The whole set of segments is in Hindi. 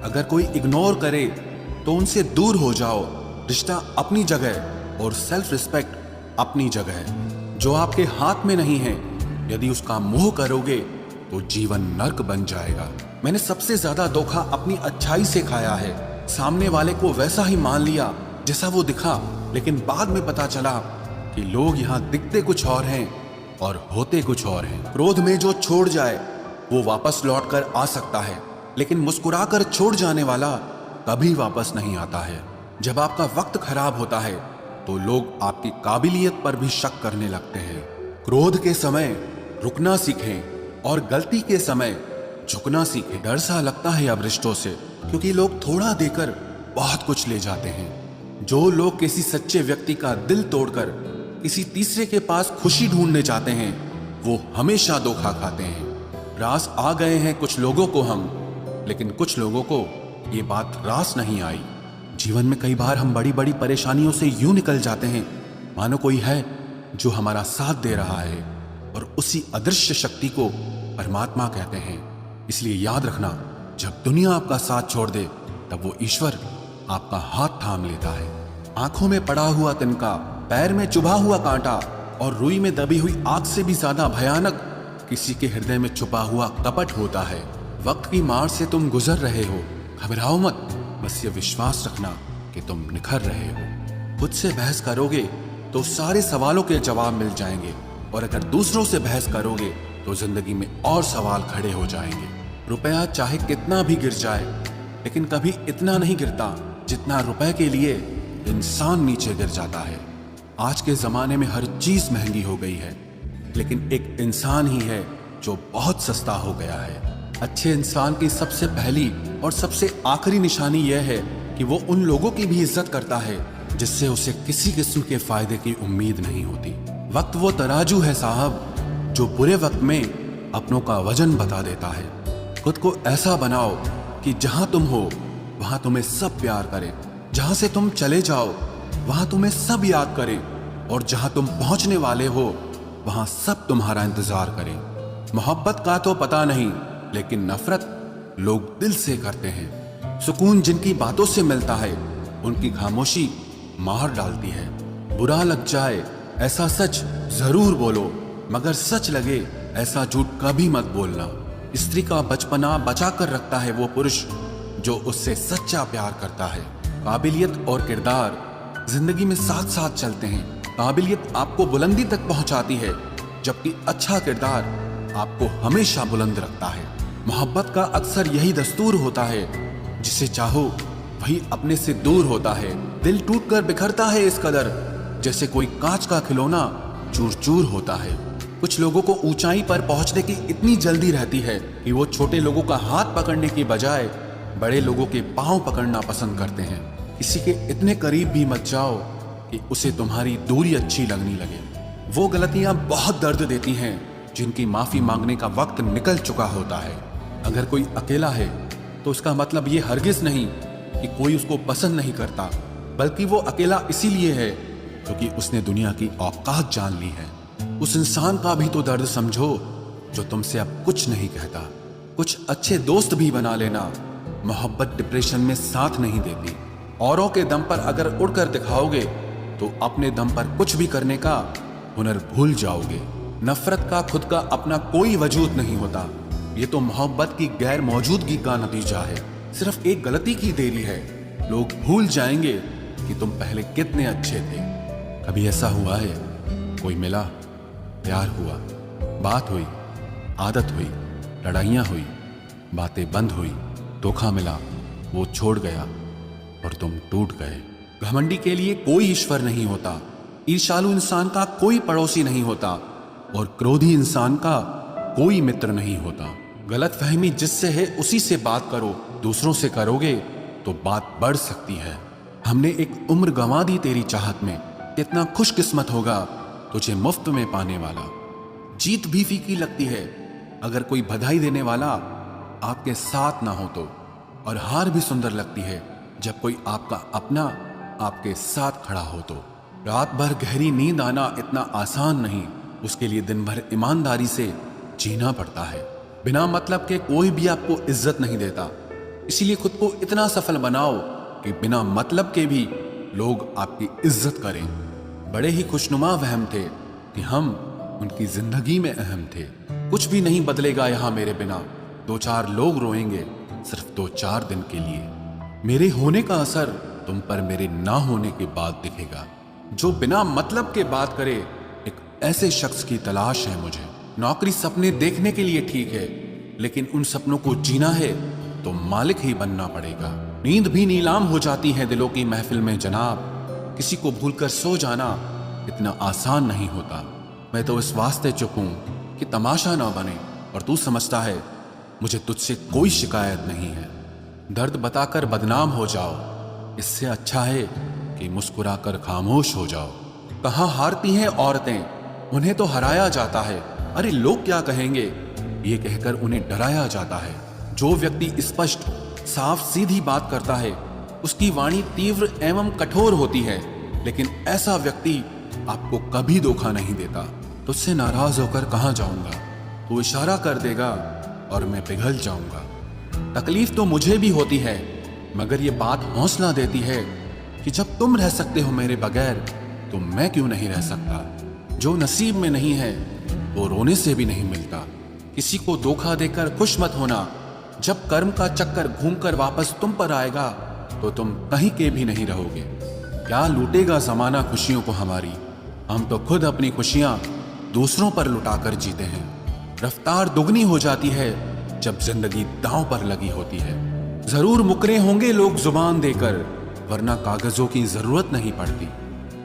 अगर कोई इग्नोर करे तो उनसे दूर हो जाओ। रिश्ता अपनी जगह और सेल्फ रिस्पेक्ट अपनी जगह। जो आपके हाथ में नहीं है, यदि उसका मोह करोगे तो जीवन नर्क बन जाएगा। मैंने सबसे ज्यादा धोखा अपनी अच्छाई से खाया है। सामने वाले को वैसा ही मान लिया जैसा वो दिखा, लेकिन बाद में पता चला कि लोग यहाँ दिखते कुछ और हैं और होते कुछ और हैं। क्रोध में जो छोड़ जाए वो वापस लौट कर आ सकता है, लेकिन मुस्कुराकर छोड़ जाने वाला कभी वापस नहीं आता है। जब आपका वक्त खराब होता है तो लोग आपकी काबिलियत पर भी शक करने लगते हैं। क्रोध के समय रुकना सीखें और गलती के समय झुकना सीखें। डर सा लगता है अब रिश्तों से, क्योंकि लोग थोड़ा देकर बहुत कुछ ले जाते हैं। जो लोग किसी सच्चे व्यक्ति का दिल तोड़कर किसी तीसरे के पास खुशी ढूंढने जाते हैं, वो हमेशा धोखा खाते हैं। रास आ गए हैं कुछ लोगों को हम, लेकिन कुछ लोगों को ये बात रास नहीं आई। जीवन में कई बार हम बड़ी बड़ी परेशानियों से यूं निकल जाते हैं मानो कोई है जो हमारा साथ दे रहा है, और उसी अदृश्य शक्ति को परमात्मा कहते हैं। इसलिए याद रखना, जब दुनिया आपका साथ छोड़ दे तब वो ईश्वर आपका हाथ थाम लेता है। आंखों में पड़ा हुआ तिनका, पैर में चुभा हुआ कांटा और रुई में दबी हुई आग से भी ज्यादा भयानक किसी के हृदय में छुपा हुआ कपट होता है। वक्त की मार से तुम गुजर रहे हो, घबराओ मत, बस ये विश्वास रखना कि तुम निखर रहे हो। खुद से बहस करोगे तो सारे सवालों के जवाब मिल जाएंगे, और अगर दूसरों से बहस करोगे तो जिंदगी में और सवाल खड़े हो जाएंगे। रुपया चाहे कितना भी गिर जाए, लेकिन कभी इतना नहीं गिरता जितना रुपए के लिए इंसान नीचे गिर जाता है। आज के जमाने में हर चीज महंगी हो गई है, लेकिन एक इंसान ही है जो बहुत सस्ता हो गया है। अच्छे इंसान की सबसे पहली और सबसे आखिरी निशानी यह है कि वो उन लोगों की भी इज्जत करता है जिससे उसे किसी किस्म के फायदे की उम्मीद नहीं होती। वक्त वो तराजू है साहब, जो बुरे वक्त में अपनों का वजन बता देता है। खुद को ऐसा बनाओ कि जहां तुम हो वहां तुम्हें सब प्यार करें, जहां से तुम चले जाओ वहां तुम्हें सब याद करें, और जहां तुम पहुंचने वाले हो वहां सब तुम्हारा इंतजार करें। मोहब्बत का तो पता नहीं, लेकिन नफरत लोग दिल से करते हैं। सुकून जिनकी बातों से मिलता है, उनकी खामोशी मार डालती है। बुरा लग जाए ऐसा सच जरूर बोलो, मगर सच लगे ऐसा झूठ कभी मत बोलना। स्त्री का बचपना बचा कर रखता है वो पुरुष जो उससे सच्चा प्यार करता है। काबिलियत और किरदार जिंदगी में साथ साथ चलते हैं। काबिलियत आपको बुलंदी तक पहुंचाती है, जबकि अच्छा किरदार आपको हमेशा बुलंद रखता है। मोहब्बत का अक्सर यही दस्तूर होता है, जिसे चाहो वही अपने से दूर होता है। दिल टूटकर बिखरता है इस कदर, जैसे कोई कांच का खिलौना चूर चूर होता है। कुछ लोगों को ऊंचाई पर पहुंचने की इतनी जल्दी रहती है कि वो छोटे लोगों का हाथ पकड़ने की बजाय बड़े लोगों के पांव पकड़ना पसंद करते हैं। किसी के इतने करीब भी मत जाओ कि उसे तुम्हारी दूरी अच्छी लगने लगे। वो गलतियां बहुत दर्द देती हैं जिनकी माफी मांगने का वक्त निकल चुका होता है। अगर कोई अकेला है तो उसका मतलब ये हरगिज नहीं कि कोई उसको पसंद नहीं करता, बल्कि वो अकेला इसीलिए है क्योंकि उसने दुनिया की औकात जान ली है। उस इंसान का भी तो दर्द समझो जो तुमसे अब कुछ नहीं कहता। कुछ अच्छे दोस्त भी बना लेना, मोहब्बत डिप्रेशन में साथ नहीं देती। औरों के दम पर अगर उड़कर दिखाओगे तो अपने दम पर कुछ भी करने का हुनर भूल जाओगे। नफरत का खुद का अपना कोई वजूद नहीं होता, ये तो मोहब्बत की गैर मौजूदगी का नतीजा है। सिर्फ एक गलती की देरी है, लोग भूल जाएंगे कि तुम पहले कितने अच्छे थे। कभी ऐसा हुआ है, कोई मिला, प्यार हुआ, बात हुई, आदत हुई, लड़ाइयाँ हुई, बातें बंद हुई, धोखा मिला, वो छोड़ गया और तुम टूट गए। घमंडी के लिए कोई ईश्वर नहीं होता, ईर्ष्यालु इंसान का कोई पड़ोसी नहीं होता, और क्रोधी इंसान का कोई मित्र नहीं होता। गलतफहमी जिससे है उसी से बात करो, दूसरों से करोगे तो बात बढ़ सकती है। हमने एक उम्र गंवा दी तेरी चाहत में, कितना खुशकिस्मत होगा तुझे मुफ्त में पाने वाला। जीत भी फीकी लगती है अगर कोई बधाई देने वाला आपके साथ ना हो तो, और हार भी सुंदर लगती है जब कोई आपका अपना आपके साथ खड़ा हो तो। रात भर गहरी नींद आना इतना आसान नहीं, उसके लिए दिन भर ईमानदारी से जीना पड़ता है। बिना मतलब के कोई भी आपको इज्जत नहीं देता, इसीलिए खुद को इतना सफल बनाओ कि बिना मतलब के भी लोग आपकी इज्जत करें। बड़े ही खुशनुमा वहम थे कि हम उनकी जिंदगी में अहम थे। कुछ भी नहीं बदलेगा यहाँ मेरे बिना, 2-4 लोग रोएंगे सिर्फ 2-4 दिन के लिए। मेरे होने का असर तुम पर मेरे ना होने के बाद दिखेगा। जो बिना मतलब के बात करे, एक ऐसे शख्स की तलाश है मुझे। नौकरी सपने देखने के लिए ठीक है, लेकिन उन सपनों को जीना है तो मालिक ही बनना पड़ेगा। नींद भी नीलाम हो जाती है दिलों की महफिल में जनाब। किसी को भूलकर सो जाना इतना आसान नहीं होता। मैं तो इस वास्ते चुप हूं कि तमाशा ना बने, और तू समझता है मुझे तुझसे कोई शिकायत नहीं है। दर्द बताकर बदनाम हो जाओ, इससे अच्छा है कि मुस्कुराकर खामोश हो जाओ। कहाँ हारती हैं औरतें, उन्हें तो हराया जाता है। अरे लोग क्या कहेंगे, ये कहकर उन्हें डराया जाता है। जो व्यक्ति स्पष्ट साफ सीधी बात करता है, उसकी वाणी तीव्र एवं कठोर होती है, लेकिन ऐसा व्यक्ति आपको कभी धोखा नहीं देता। तुझसे नाराज होकर कहाँ जाऊंगा, तू इशारा कर देगा और मैं पिघल जाऊंगा। तकलीफ तो मुझे भी होती है, मगर ये बात हौसला देती है कि जब तुम रह सकते हो मेरे बगैर, तो मैं क्यों नहीं रह सकता। जो नसीब में नहीं है वो रोने से भी नहीं मिलता। किसी को धोखा देकर खुश मत होना। जब कर्म का चक्कर घूमकर वापस तुम पर आएगा तो तुम कहीं के भी नहीं रहोगे। क्या लूटेगा जमाना खुशियों को हमारी, हम तो खुद अपनी खुशियां दूसरों पर लुटाकर जीते हैं। रफ्तार दुगनी हो जाती है जब जिंदगी दांव पर लगी होती है। जरूर मुकरे होंगे लोग जुबान देकर, वरना कागजों की जरूरत नहीं पड़ती।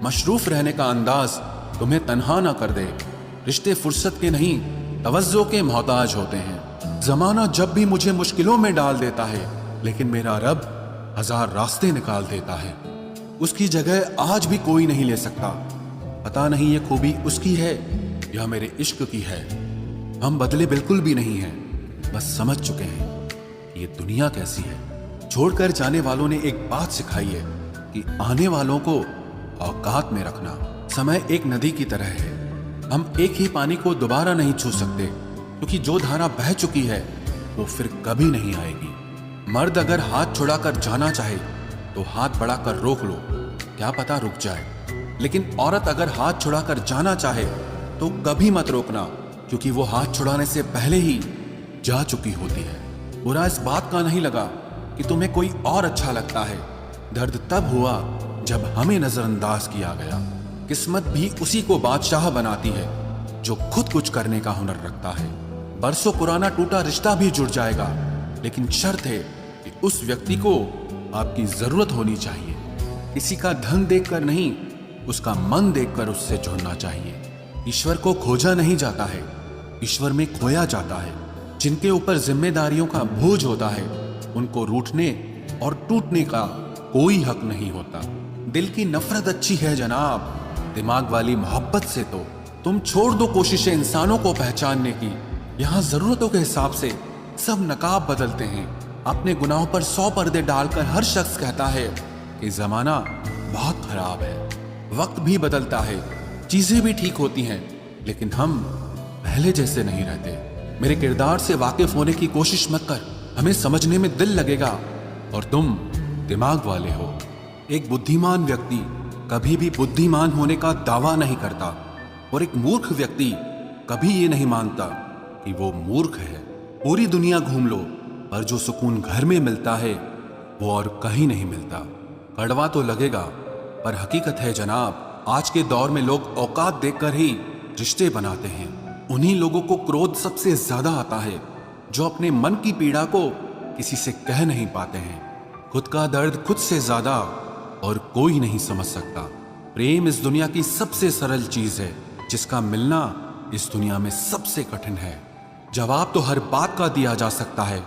मशरूफ रहने का अंदाज तुम्हें तन्हा ना कर दे। रिश्ते फुर्सत के नहीं, तवज्जो के मोहताज होते हैं। जमाना जब भी मुझे मुश्किलों में डाल देता है, लेकिन मेरा रब 1000 रास्ते निकाल देता है। उसकी जगह आज भी कोई नहीं ले सकता। पता नहीं ये खूबी उसकी है या मेरे इश्क की है। हम बदले बिल्कुल भी नहीं हैं, बस समझ चुके हैं कि ये दुनिया कैसी है। छोड़कर जाने वालों ने एक बात सिखाई है कि आने वालों को औकात में रखना। समय एक नदी की तरह है, हम एक ही पानी को दोबारा नहीं छू सकते, क्योंकि जो धारा बह चुकी है वो फिर कभी नहीं आएगी। मर्द अगर हाथ छुड़ाकर जाना चाहे तो हाथ बढ़ाकर रोक लो, क्या पता रुक जाए। लेकिन औरत अगर हाथ छुड़ाकर जाना चाहे तो कभी मत रोकना, क्योंकि वो हाथ छुड़ाने से पहले ही जा चुकी होती है। बुरा इस बात का नहीं लगा कि तुम्हें कोई और अच्छा लगता है। दर्द तब हुआ जब हमें नजरअंदाज किया गया। किस्मत भी उसी को बादशाह बनाती है जो खुद कुछ करने का हुनर रखता है। बरसों पुराना टूटा रिश्ता भी जुड़ जाएगा, लेकिन शर्त है कि उस व्यक्ति को आपकी जरूरत होनी चाहिए। किसी का धन देखकर नहीं, उसका मन देखकर उससे जुड़ना चाहिए। ईश्वर को खोजा नहीं जाता है, ईश्वर में खोया जाता है। जिनके ऊपर जिम्मेदारियों का बोझ होता है, उनको रूठने और टूटने का कोई हक नहीं होता। दिल की नफरत अच्छी है जनाब, दिमाग वाली मोहब्बत से तो तुम छोड़ दो कोशिशें इंसानों को पहचानने की। यहाँ जरूरतों के हिसाब से सब नकाब बदलते हैं। अपने गुनाहों पर 100 पर्दे डालकर हर शख्स कहता है कि जमाना बहुत खराब है। वक्त भी बदलता है, चीजें भी ठीक होती हैं, लेकिन हम पहले जैसे नहीं रहते। मेरे किरदार से वाकिफ होने की कोशिश मत कर, हमें समझने में दिल लगेगा और तुम दिमाग वाले हो। एक बुद्धिमान व्यक्ति कभी भी बुद्धिमान होने का दावा नहीं करता, और एक मूर्ख व्यक्ति कभी ये नहीं मानता कि वो मूर्ख है। पूरी दुनिया घूम लो, पर जो सुकून घर में मिलता है वो और कहीं नहीं मिलता। कड़वा तो लगेगा, पर हकीकत है जनाब। आज के दौर में लोग औकात देखकर ही रिश्ते बनाते हैं। उन्हीं लोगों को क्रोध सबसे ज्यादा आता है जो अपने मन की पीड़ा को किसी से कह नहीं पाते हैं। खुद का दर्द खुद से ज्यादा और कोई नहीं समझ सकता। प्रेम इस दुनिया की सबसे सरल चीज है, जिसका मिलना इस दुनिया में सबसे कठिन है। जवाब तो हर बात का दिया जा सकता है,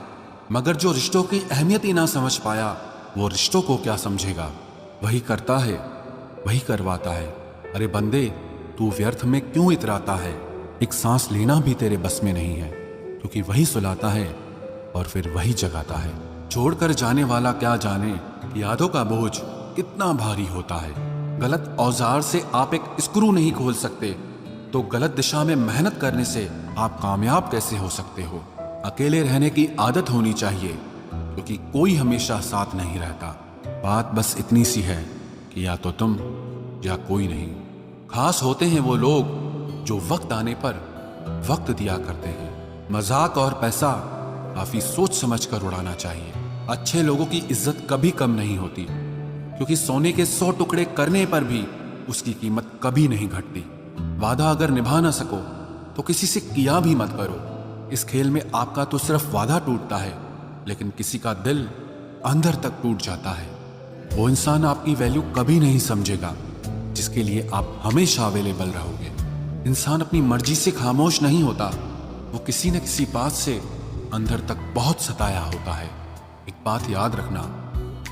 मगर जो रिश्तों की अहमियत ही ना समझ पाया, वो रिश्तों को क्या समझेगा। वही करता है, वही करवाता है। अरे बंदे, तू व्यर्थ में क्यों इतराता है। एक सांस लेना भी तेरे बस में नहीं है, क्योंकि वही सुलाता है और फिर वही जगाता है। छोड़कर जाने वाला क्या जाने कि यादों का बोझ कितना भारी होता है। गलत औजार से आप एक स्क्रू नहीं खोल सकते, तो गलत दिशा में मेहनत करने से आप कामयाब कैसे हो सकते हो। अकेले रहने की आदत होनी चाहिए, क्योंकि कोई हमेशा साथ नहीं रहता। बात बस इतनी सी है कि या तो तुम या कोई नहीं। खास होते हैं वो लोग जो वक्त आने पर वक्त दिया करते हैं। मजाक और पैसा काफी सोच समझ कर उड़ाना चाहिए। अच्छे लोगों की इज्जत कभी कम नहीं होती, क्योंकि सोने के 100 टुकड़े करने पर भी उसकी कीमत कभी नहीं घटती। वादा अगर निभा ना सको तो किसी से किया भी मत करो। इस खेल में आपका तो सिर्फ वादा टूटता है, लेकिन किसी का दिल अंदर तक टूट जाता है। वो इंसान आपकी वैल्यू कभी नहीं समझेगा जिसके लिए आप हमेशा अवेलेबल रहोगे। इंसान अपनी मर्जी से खामोश नहीं होता, वो किसी न किसी बात से अंदर तक बहुत सताया होता है। एक बात याद रखना,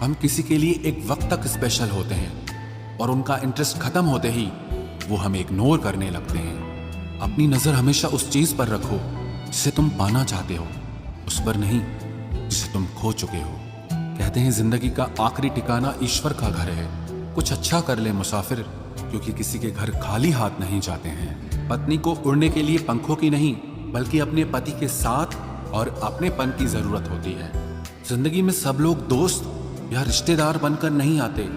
हम किसी के लिए एक वक्त तक स्पेशल होते हैं और उनका इंटरेस्ट खत्म होते ही वो हमें इग्नोर करने लगते हैं। अपनी नजर हमेशा उस चीज पर रखो जिसे तुम पाना चाहते हो, उस पर नहीं जिसे तुम खो चुके हो। कहते हैं जिंदगी का आखिरी ठिकाना ईश्वर का घर है। कुछ अच्छा कर ले मुसाफिर, क्योंकि किसी के घर खाली हाथ नहीं जाते हैं। पत्नी को उड़ने के लिए पंखों की नहीं, बल्कि अपने पति के साथ और अपनेपन की जरूरत होती है। जिंदगी में सब लोग दोस्त या रिश्तेदार बनकर नहीं आते,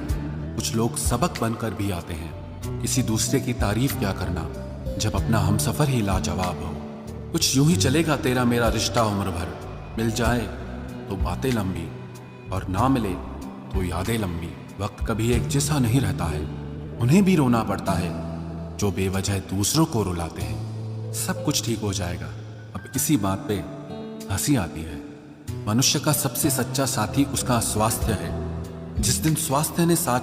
कुछ लोग सबक बनकर भी आते हैं। किसी दूसरे की तारीफ क्या करना जब अपना हमसफर ही लाजवाब हो। कुछ यूं ही चलेगा तेरा मेरा रिश्ता उम्र भर, मिल जाए तो बातें लंबी और ना मिले तो यादें लंबी। वक्त कभी एक जैसा नहीं रहता है, उन्हें भी रोना पड़ता है जो बेवजह दूसरों को रुलाते हैं। सब कुछ ठीक हो जाएगा। अब इसी बात पे हंसी आती है। मनुष्य का सबसे सच्चा साथी उसका स्वास्थ्य है। जिस दिन स्वास्थ्य ने साथ